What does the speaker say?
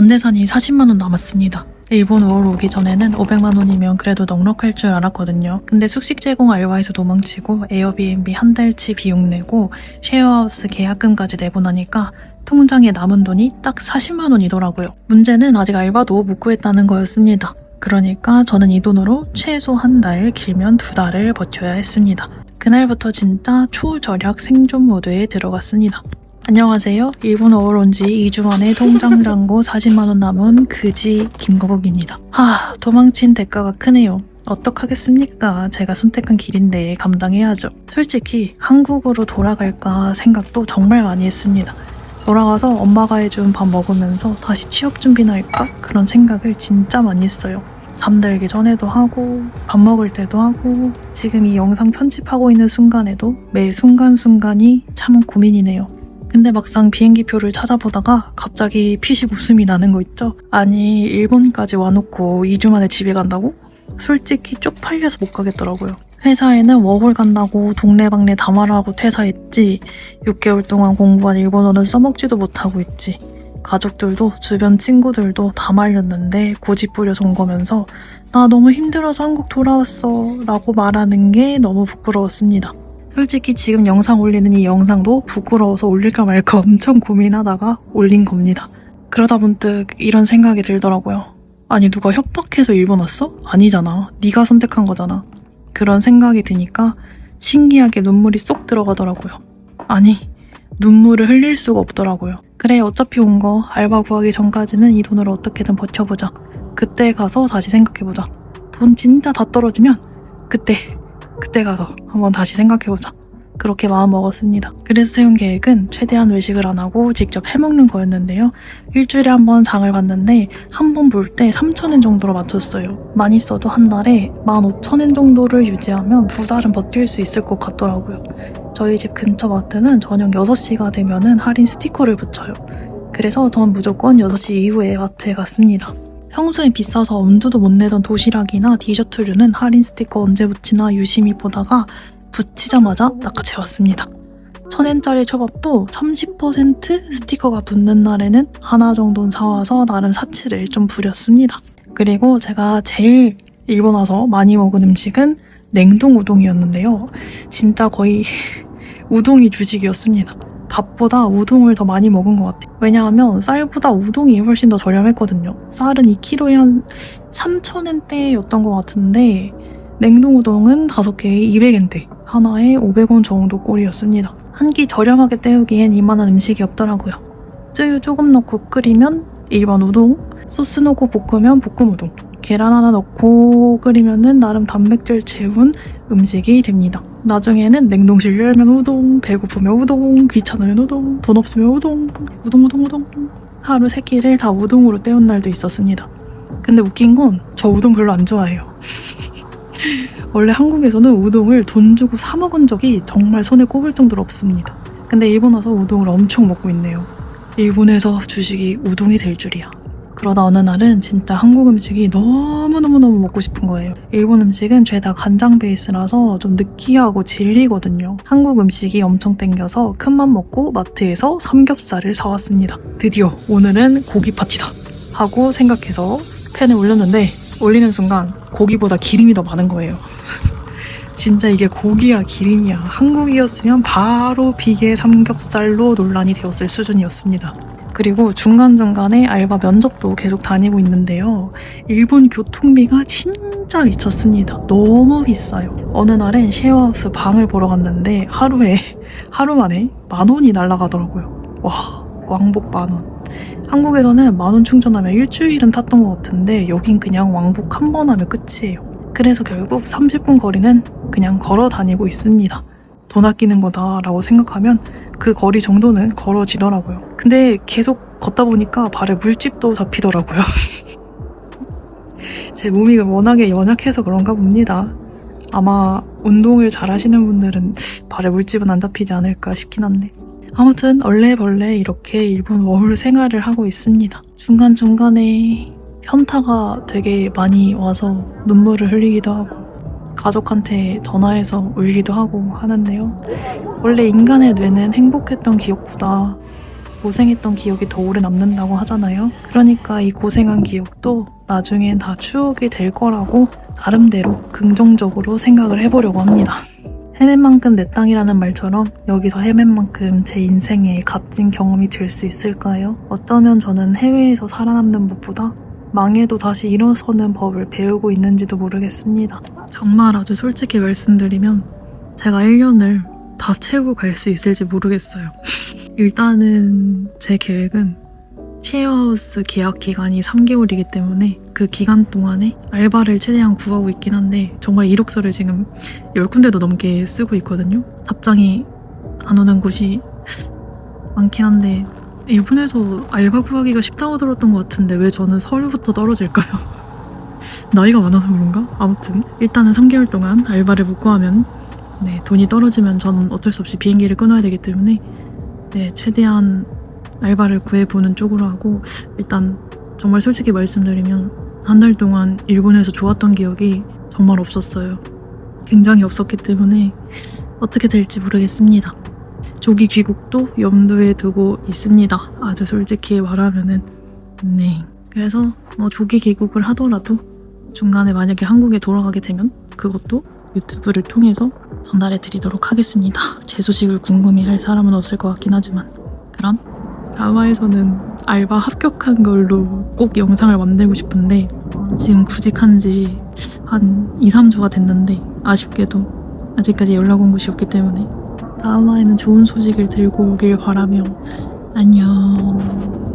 전재산이 40만원 남았습니다. 일본 워홀 오기 전에는 500만원이면 그래도 넉넉할 줄 알았거든요. 근데 숙식 제공 알바에서 도망치고 에어비앤비 한 달치 비용 내고 쉐어하우스 계약금까지 내고 나니까 통장에 남은 돈이 딱 40만원이더라고요. 문제는 아직 알바도 못 구했다는 거였습니다. 그러니까 저는 이 돈으로 최소 한 달, 길면 2달을 버텨야 했습니다. 그날부터 진짜 초절약 생존 모드에 들어갔습니다. 안녕하세요. 일본 워홀 온 지 2주 만에 통장 잔고 40만원 남은 그지 김거북입니다. 도망친 대가가 크네요. 어떡하겠습니까? 제가 선택한 길인데 감당해야죠. 솔직히 한국으로 돌아갈까 생각도 정말 많이 했습니다. 돌아가서 엄마가 해준 밥 먹으면서 다시 취업 준비나 할까? 그런 생각을 진짜 많이 했어요. 잠들기 전에도 하고 밥 먹을 때도 하고 지금 이 영상 편집하고 있는 순간에도 매 순간순간이 참 고민이네요. 근데 막상 비행기표를 찾아보다가 갑자기 피식 웃음이 나는 거 있죠? 아니 일본까지 와놓고 2주 만에 집에 간다고? 솔직히 쪽팔려서 못 가겠더라고요. 회사에는 워홀 간다고 동네방네 다 말하고 퇴사했지, 6개월 동안 공부한 일본어는 써먹지도 못하고 있지, 가족들도 주변 친구들도 다 말렸는데 고집 부려서 온 거면서 나 너무 힘들어서 한국 돌아왔어 라고 말하는 게 너무 부끄러웠습니다. 솔직히 지금 영상 올리는 이 영상도 부끄러워서 올릴까 말까 엄청 고민하다가 올린 겁니다. 그러다 문득 이런 생각이 들더라고요. 아니 누가 협박해서 일본 왔어? 아니잖아. 네가 선택한 거잖아. 그런 생각이 드니까 신기하게 눈물이 쏙 들어가더라고요. 아니 눈물을 흘릴 수가 없더라고요. 그래 어차피 온 거 알바 구하기 전까지는 이 돈으로 어떻게든 버텨보자. 그때 가서 다시 생각해보자. 돈 진짜 다 떨어지면 그때 가서 한번 다시 생각해보자. 그렇게 마음먹었습니다. 그래서 세운 계획은 최대한 외식을 안 하고 직접 해먹는 거였는데요. 일주일에 한 번 장을 봤는데 한 번 볼 때 3,000엔 정도로 맞췄어요. 많이 써도 한 달에 15,000엔 정도를 유지하면 2달은 버틸 수 있을 것 같더라고요. 저희 집 근처 마트는 저녁 6시가 되면은 할인 스티커를 붙여요. 그래서 전 무조건 6시 이후에 마트에 갔습니다. 평소에 비싸서 엄두도 못 내던 도시락이나 디저트류는 할인 스티커 언제 붙이나 유심히 보다가 붙이자마자 낚아채웠습니다. 1,000엔짜리 초밥도 30% 스티커가 붙는 날에는 하나 정도는 사와서 나름 사치를 좀 부렸습니다. 그리고 제가 제일 일본 와서 많이 먹은 음식은 냉동 우동이었는데요. 진짜 거의 우동이 주식이었습니다. 밥보다 우동을 더 많이 먹은 것 같아요. 왜냐하면 쌀보다 우동이 훨씬 더 저렴했거든요. 쌀은 2kg에 한 3,000엔대였던 것 같은데 냉동 우동은 5개에 200엔대, 하나에 500원 정도 꼴이었습니다. 한 끼 저렴하게 때우기엔 이만한 음식이 없더라고요. 쯔유 조금 넣고 끓이면 일반 우동, 소스 넣고 볶으면 볶음 우동, 계란 하나 넣고 끓이면은 나름 단백질 채운 음식이 됩니다. 나중에는 냉동실 열면 우동, 배고프면 우동, 귀찮으면 우동, 돈 없으면 우동. 하루 3끼를 다 우동으로 때운 날도 있었습니다. 근데 웃긴 건 저 우동 별로 안 좋아해요. 원래 한국에서는 우동을 돈 주고 사 먹은 적이 정말 손에 꼽을 정도로 없습니다. 근데 일본 와서 우동을 엄청 먹고 있네요. 일본에서 주식이 우동이 될 줄이야. 그러다 어느 날은 진짜 한국 음식이 너무너무 먹고 싶은 거예요. 일본 음식은 죄다 간장 베이스라서 좀 느끼하고 질리거든요. 한국 음식이 엄청 땡겨서 큰맘 먹고 마트에서 삼겹살을 사왔습니다. 드디어 오늘은 고기 파티다 하고 생각해서 팬을 올렸는데 올리는 순간 고기보다 기름이 더 많은 거예요. 진짜 이게 고기야 기름이야. 한국이었으면 바로 비계 삼겹살로 논란이 되었을 수준이었습니다. 그리고 중간중간에 알바 면접도 계속 다니고 있는데요. 일본 교통비가 진짜 미쳤습니다. 너무 비싸요. 어느 날엔 쉐어하우스 방을 보러 갔는데 하루 만에 10,000원이 날아가더라고요. 와, 왕복 10,000원. 한국에서는 10,000원 충전하면 일주일은 탔던 것 같은데 여긴 그냥 왕복 한 번 하면 끝이에요. 그래서 결국 30분 거리는 그냥 걸어 다니고 있습니다. 돈 아끼는 거다라고 생각하면 그 거리 정도는 걸어지더라고요. 근데 계속 걷다 보니까 발에 물집도 잡히더라고요. 제 몸이 워낙에 연약해서 그런가 봅니다. 아마 운동을 잘 하시는 분들은 발에 물집은 안 잡히지 않을까 싶긴 한데. 아무튼 얼레벌레 이렇게 일본 워홀 생활을 하고 있습니다. 중간중간에 현타가 되게 많이 와서 눈물을 흘리기도 하고 가족한테 전화해서 울기도 하고 하는데요. 원래 인간의 뇌는 행복했던 기억보다 고생했던 기억이 더 오래 남는다고 하잖아요. 그러니까 이 고생한 기억도 나중엔 다 추억이 될 거라고 나름대로 긍정적으로 생각을 해보려고 합니다. 헤맨 만큼 내 땅이라는 말처럼 여기서 헤맨 만큼 제 인생에 값진 경험이 될 수 있을까요? 어쩌면 저는 해외에서 살아남는 법보다 망해도 다시 일어서는 법을 배우고 있는지도 모르겠습니다. 정말 아주 솔직히 말씀드리면 제가 1년을 다 채우고 갈 수 있을지 모르겠어요. 일단은 제 계획은 쉐어하우스 계약 기간이 3개월이기 때문에 그 기간 동안에 알바를 최대한 구하고 있긴 한데 정말 이력서를 지금 10군데도 넘게 쓰고 있거든요. 답장이 안 오는 곳이 많긴 한데 일본에서 알바 구하기가 쉽다고 들었던 것 같은데 왜 저는 서울부터 떨어질까요? 나이가 많아서 그런가? 아무튼 일단은 3개월 동안 알바를 못 구하면 돈이 떨어지면 저는 어쩔 수 없이 비행기를 끊어야 되기 때문에 최대한 알바를 구해보는 쪽으로 하고 일단 정말 솔직히 말씀드리면 한 달 동안 일본에서 좋았던 기억이 정말 없었어요. 굉장히 없었기 때문에 어떻게 될지 모르겠습니다. 조기 귀국도 염두에 두고 있습니다. 아주 솔직히 말하면은 그래서 조기 귀국을 하더라도 중간에 만약에 한국에 돌아가게 되면 그것도 유튜브를 통해서 전달해 드리도록 하겠습니다. 제 소식을 궁금해할 사람은 없을 것 같긴 하지만 그럼 다마에서는 알바 합격한 걸로 꼭 영상을 만들고 싶은데 지금 구직한 지 한 2, 3주가 됐는데 아쉽게도 아직까지 연락 온 곳이 없기 때문에 다음화에는 좋은 소식을 들고 오길 바라며 안녕.